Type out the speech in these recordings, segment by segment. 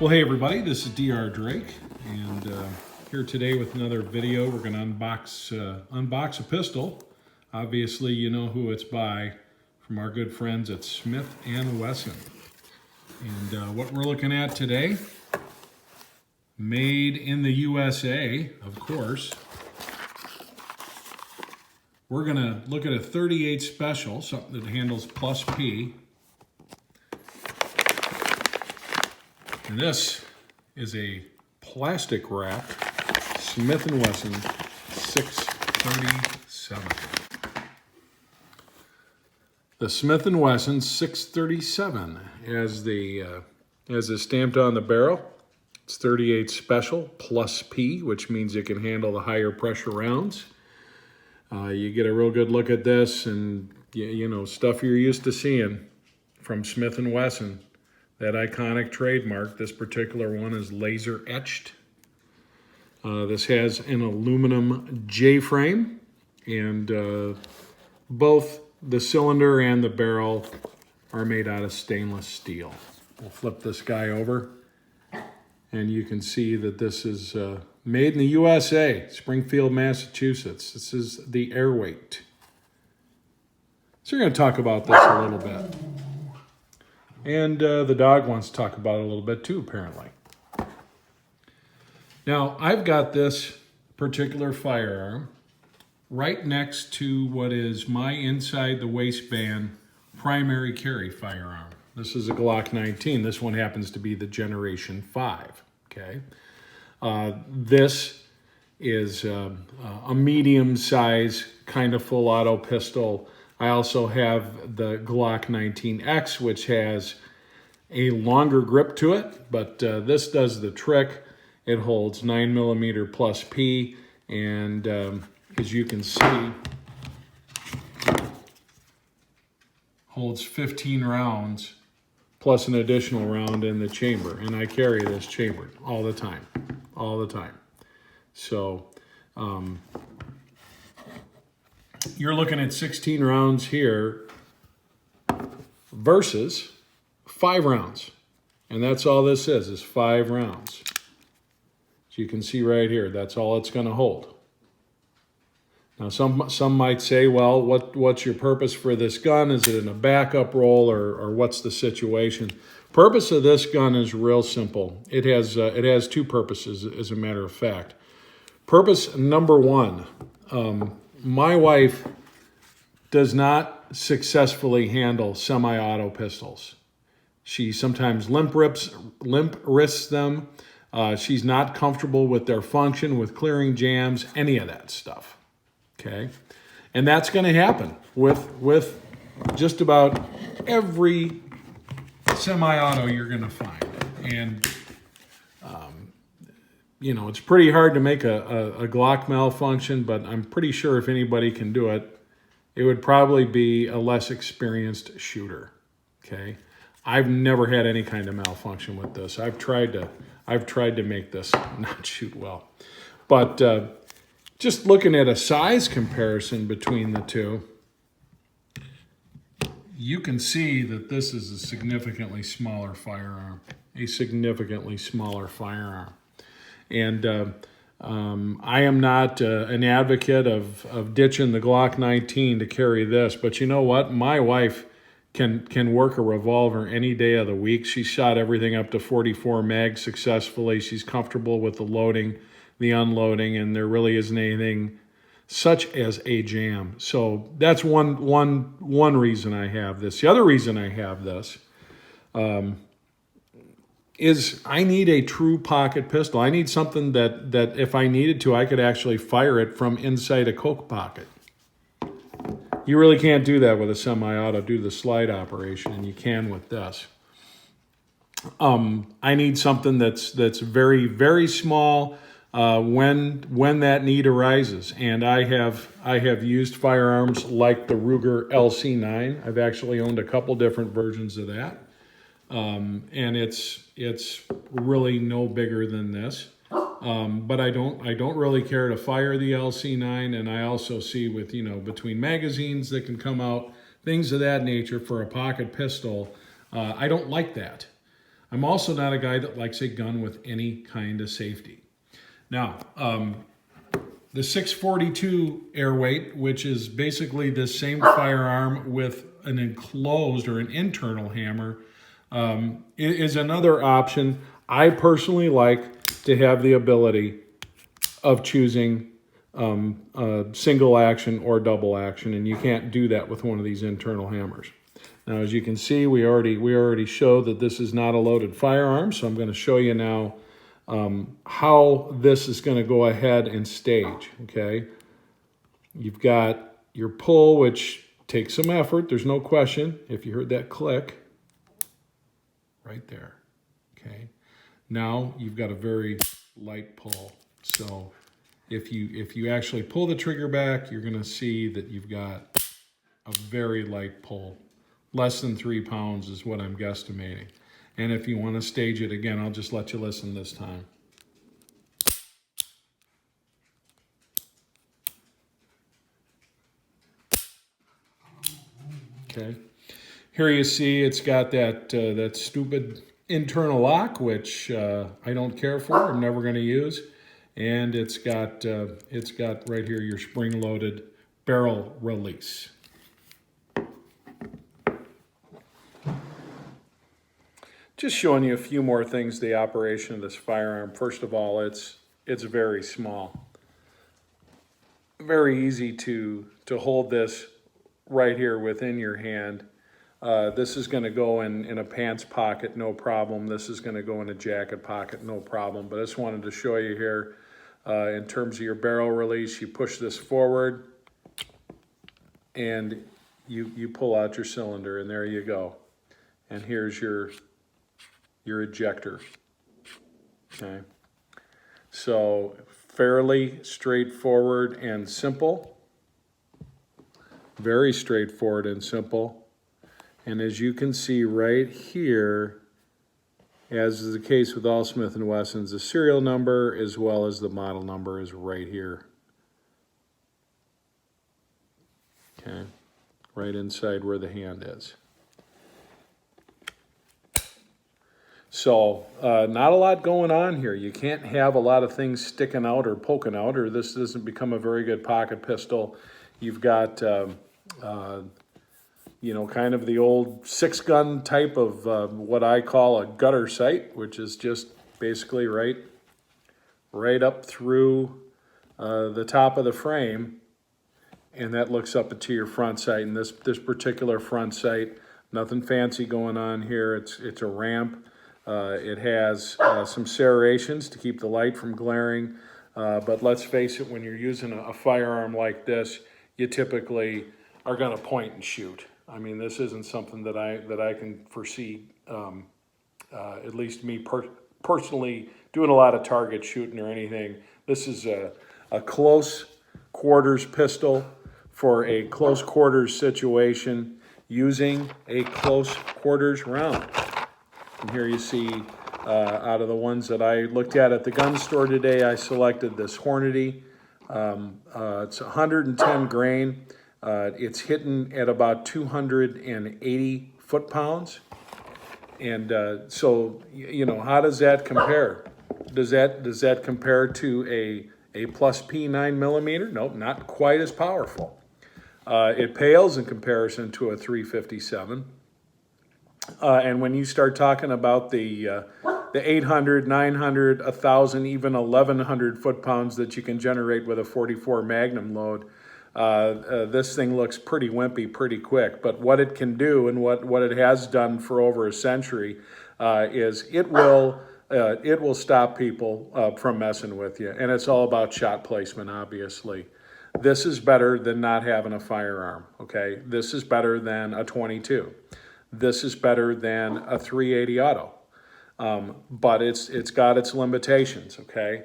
Well, hey everybody, this is Dr. Drake, and here today with another video. We're going to unbox a pistol. Obviously, you know who it's by, from our good friends at Smith & Wesson. And what we're looking at today, made in the USA, of course. We're going to look at a 38 Special, something that handles plus P. And this is a plastic wrap Smith & Wesson 637. The Smith & Wesson 637 as is stamped on the barrel. It's 38 Special plus P, which means it can handle the higher pressure rounds. You get a real good look at this, and you know, stuff you're used to seeing from Smith & Wesson. That iconic trademark. This particular one is laser etched. This has an aluminum J-frame, and both the cylinder and the barrel are made out of stainless steel. We'll flip this guy over, and you can see that this is made in the USA, Springfield, Massachusetts. This is the Airweight. So we're going to talk about this a little bit. And the dog wants to talk about it a little bit too, apparently. Now, I've got this particular firearm right next to what is my inside the waistband primary carry firearm. This is a Glock 19. This one happens to be the Generation 5, okay? This is a medium size kind of full auto pistol. I also have the Glock 19X, which has a longer grip to it, but this does the trick. It holds 9mm plus P, and as you can see, holds 15 rounds plus an additional round in the chamber. And I carry this chambered all the time, So, you're looking at 16 rounds here versus 5 rounds. And that's all this is 5 rounds. So you can see right here, that's all it's going to hold. Now some might say, well, what's your purpose for this gun? Is it in a backup role, or what's the situation? Purpose of this gun is real simple. It has 2 purposes, as a matter of fact. Purpose number 1, my wife does not successfully handle semi-auto pistols. She sometimes limp wrists them. She's not comfortable with their function, with clearing jams, any of that stuff. Okay, and that's going to happen with just about every semi-auto you're going to find. And you know, it's pretty hard to make a Glock malfunction, but I'm pretty sure if anybody can do it, it would probably be a less experienced shooter. Okay, I've never had any kind of malfunction with this. I've tried to make this not shoot well, but just looking at a size comparison between the two, you can see that this is a significantly smaller firearm. And I am not an advocate of ditching the Glock 19 to carry this, but you know what? My wife can work a revolver any day of the week. She shot everything up to 44 mag successfully. She's comfortable with the loading, the unloading, and there really isn't anything such as a jam. So that's one reason I have this. The other reason I have this is I need a true pocket pistol. I need something that if I needed to, I could actually fire it from inside a Coke pocket. You really can't do that with a semi-auto, do the slide operation, and you can with this. I need something that's very, very small when that need arises. And I have used firearms like the Ruger LC9. I've actually owned a couple different versions of that. And it's really no bigger than this. But I don't really care to fire the LC9, and I also see with, you know, between magazines that can come out, things of that nature for a pocket pistol, I don't like that. I'm also not a guy that likes a gun with any kind of safety. Now, the 642 Airweight, which is basically the same firearm with an enclosed or an internal hammer, is another option. I personally like to have the ability of choosing single action or double action, and you can't do that with one of these internal hammers. Now, as you can see, we already showed that this is not a loaded firearm, so I'm going to show you now how this is going to go ahead and stage, okay? You've got your pull, which takes some effort, there's no question. If you heard that click, right there, okay? Now you've got a very light pull. So if you actually pull the trigger back, you're going to see that you've got a very light pull. Less than 3 pounds is what I'm guesstimating. And if you want to stage it again, I'll just let you listen this time. Okay. Here you see it's got that stupid internal lock, which I don't care for. I'm never going to use. And it's got right here your spring-loaded barrel release. Just showing you a few more things, the operation of this firearm. First of all, it's very small. Very easy to hold this right here within your hand. This is going to go in a pants pocket, no problem. This is going to go in a jacket pocket, no problem. But I just wanted to show you here, in terms of your barrel release, you push this forward and you pull out your cylinder, and there you go. And here's your ejector, okay? So fairly straightforward and simple, very straightforward and simple. And as you can see right here, as is the case with all Smith & Wessons, the serial number as well as the model number is right here, okay? Right inside where the hand is. So not a lot going on here. You can't have a lot of things sticking out or poking out, or this doesn't become a very good pocket pistol. You've got, you know, kind of the old 6-gun type of what I call a gutter sight, which is just basically right up through the top of the frame, and that looks up into your front sight. And this particular front sight, nothing fancy going on here. It's a ramp. It has some serrations to keep the light from glaring, but let's face it, when you're using a firearm like this, you typically are going to point and shoot. I mean, this isn't something that I can foresee, at least me personally, doing a lot of target shooting or anything. This is a close quarters pistol for a close quarters situation using a close quarters round. And here you see, out of the ones that I looked at the gun store today, I selected this Hornady. It's 110 grain. It's hitting at about 280 foot-pounds. And so, you know, how does that compare? Does that compare to a plus P 9mm? Nope, not quite as powerful. It pales in comparison to a 357. And when you start talking about the 800, 900, 1,000, even 1,100 foot-pounds that you can generate with a 44 Magnum load, this thing looks pretty wimpy pretty quick. But what it can do, and what it has done for over a century, is it will stop people from messing with you. And it's all about shot placement, obviously. This is better than not having a firearm, okay? This is better than a 22. This is better than a 380 auto, but it's got its limitations, okay?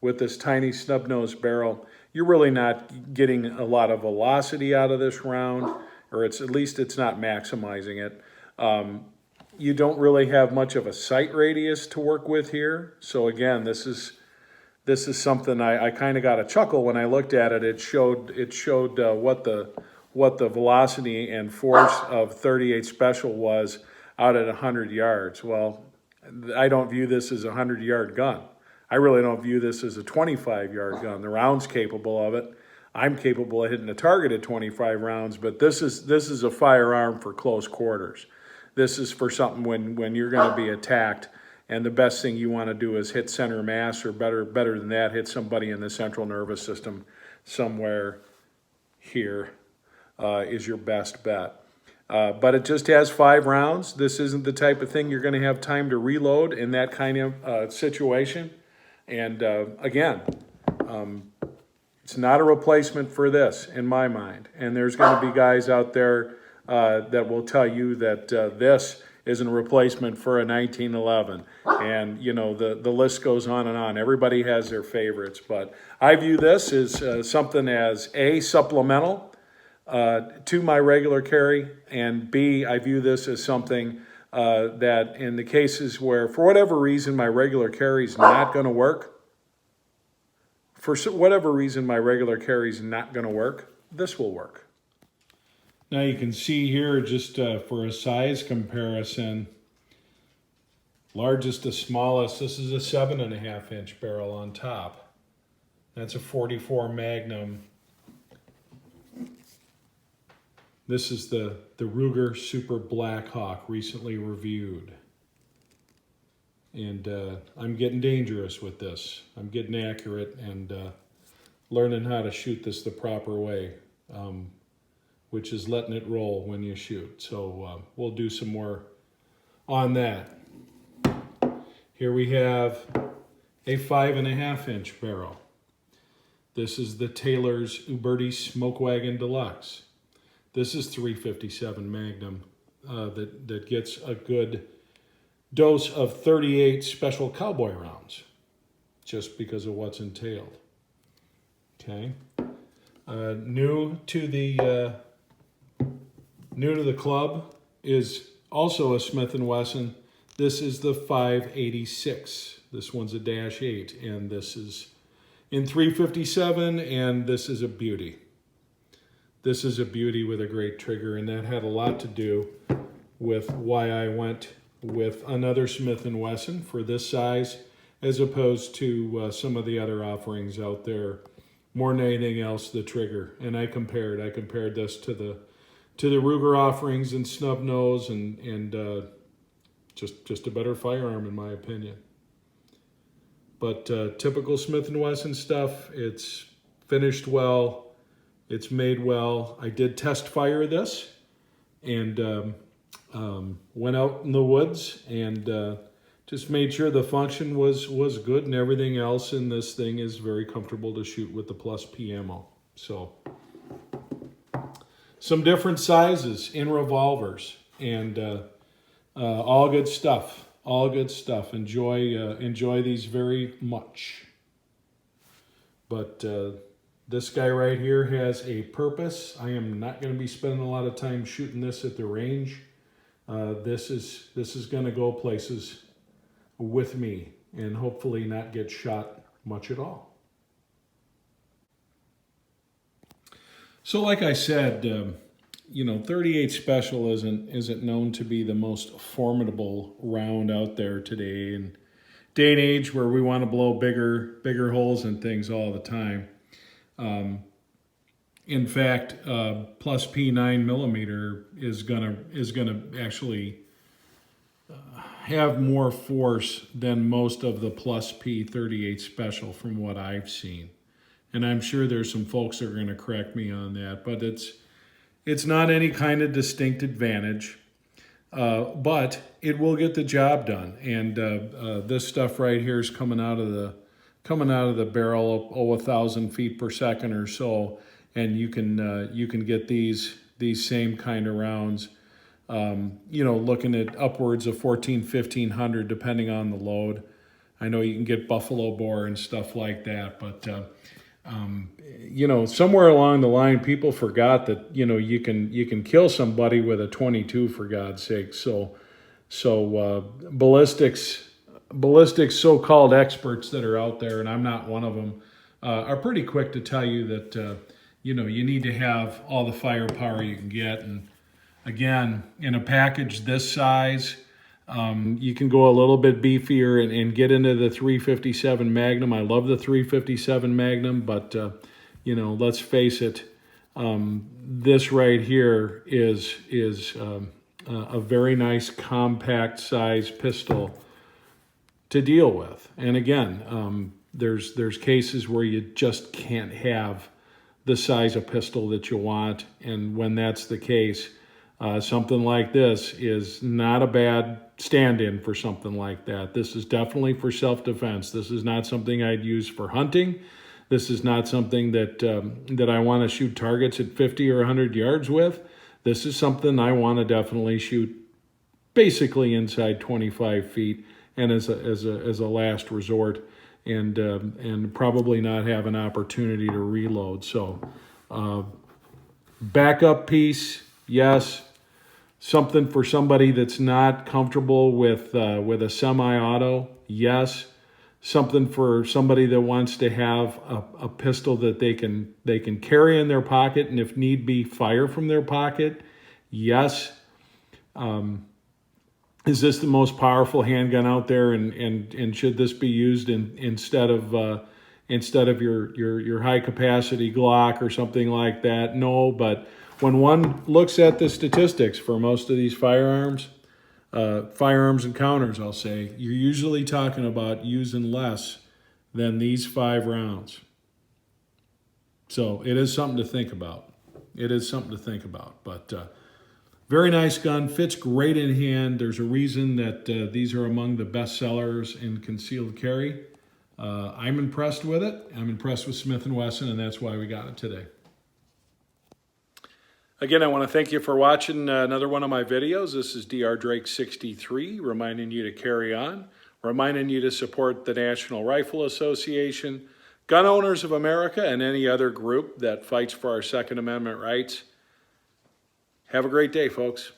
With this tiny snub-nosed barrel, you're really not getting a lot of velocity out of this round, or at least it's not maximizing it. You don't really have much of a sight radius to work with here. So again, this is something I kind of got a chuckle when I looked at it. It showed what the velocity and force of 38 Special was out at 100 yards. Well, I don't view this as a 100-yard gun. I really don't view this as a 25-yard gun. The round's capable of it. I'm capable of hitting a target at 25 rounds, but this is a firearm for close quarters. This is for something when you're going to be attacked, and the best thing you want to do is hit center mass, or better than that, hit somebody in the central nervous system somewhere here is your best bet. But it just has 5 rounds. This isn't the type of thing you're going to have time to reload in that kind of situation. And again, it's not a replacement for this in my mind. And there's going to be guys out there that will tell you that this isn't a replacement for a 1911. And, you know, the list goes on and on. Everybody has their favorites. But I view this as something as A, supplemental to my regular carry, and B, I view this as something that in the cases where, for whatever reason, my regular carry is not going to work, this will work. Now you can see here, just for a size comparison, largest to smallest, this is a 7.5-inch barrel on top. That's a 44 Magnum. This is the Ruger Super Blackhawk, recently reviewed. And I'm getting dangerous with this. I'm getting accurate and learning how to shoot this the proper way, which is letting it roll when you shoot. So we'll do some more on that. Here we have a 5.5-inch barrel. This is the Taylor's Uberti Smoke Wagon Deluxe. This is 357 Magnum that gets a good dose of 38 special cowboy rounds, just because of what's entailed. Okay, new to the club is also a Smith & Wesson. This is the 586. This one's a -8, and this is in 357, and this is a beauty. This is a beauty with a great trigger, and that had a lot to do with why I went with another Smith & Wesson for this size, as opposed to some of the other offerings out there. More than anything else, the trigger. And I compared this to the Ruger offerings and snub nose, and just a better firearm in my opinion. But typical Smith & Wesson stuff. It's finished well. It's made well. I did test fire this, and went out in the woods and just made sure the function was good, and everything else in this thing is very comfortable to shoot with the plus P ammo. So some different sizes in revolvers, and all good stuff. All good stuff. Enjoy these very much. But this guy right here has a purpose. I am not going to be spending a lot of time shooting this at the range. This is going to go places with me, and hopefully not get shot much at all. So like I said, 38 Special isn't known to be the most formidable round out there today, in day and age where we want to blow bigger holes in things all the time. In fact, plus P 9mm is gonna actually have more force than most of the plus P 38 Special from what I've seen. And I'm sure there's some folks that are going to correct me on that, but it's not any kind of distinct advantage, but it will get the job done. And this stuff right here is coming out of the barrel 1,000 feet per second or so, and you can get these same kind of rounds, looking at upwards of 1,500 depending on the load. I know you can get buffalo bore and stuff like that, but somewhere along the line, people forgot that you can kill somebody with a 22, for God's sake. So ballistics so-called experts that are out there, and I'm not one of them, are pretty quick to tell you that you need to have all the firepower you can get. And again, in a package this size, You can go a little bit beefier and get into the 357 Magnum. I love the 357 Magnum, but you know, let's face it, this right here is a very nice compact size pistol to deal with. And again, there's cases where you just can't have the size of pistol that you want, and when that's the case, something like this is not a bad stand-in for something like that. This is definitely for self-defense. This is not something I'd use for hunting. This is not something that that I want to shoot targets at 50 or 100 yards with. This is something I want to definitely shoot basically inside 25 feet and as a last resort, and probably not have an opportunity to reload. So backup piece, yes. Something for somebody that's not comfortable with a semi-auto, yes. Something for somebody that wants to have a pistol that they can carry in their pocket and if need be fire from their pocket, yes. Is this the most powerful handgun out there, and should this be used instead of your high capacity Glock or something like that? No, but when one looks at the statistics for most of these firearms encounters, I'll say, you're usually talking about using less than these 5 rounds. So it is something to think about. It is something to think about. But very nice gun, fits great in hand. There's a reason that these are among the best sellers in concealed carry. I'm impressed with it. I'm impressed with Smith & Wesson, and that's why we got it today. Again, I want to thank you for watching another one of my videos. This is Dr. Drake 63, reminding you to carry on, reminding you to support the National Rifle Association, Gun Owners of America, and any other group that fights for our Second Amendment rights. Have a great day, folks.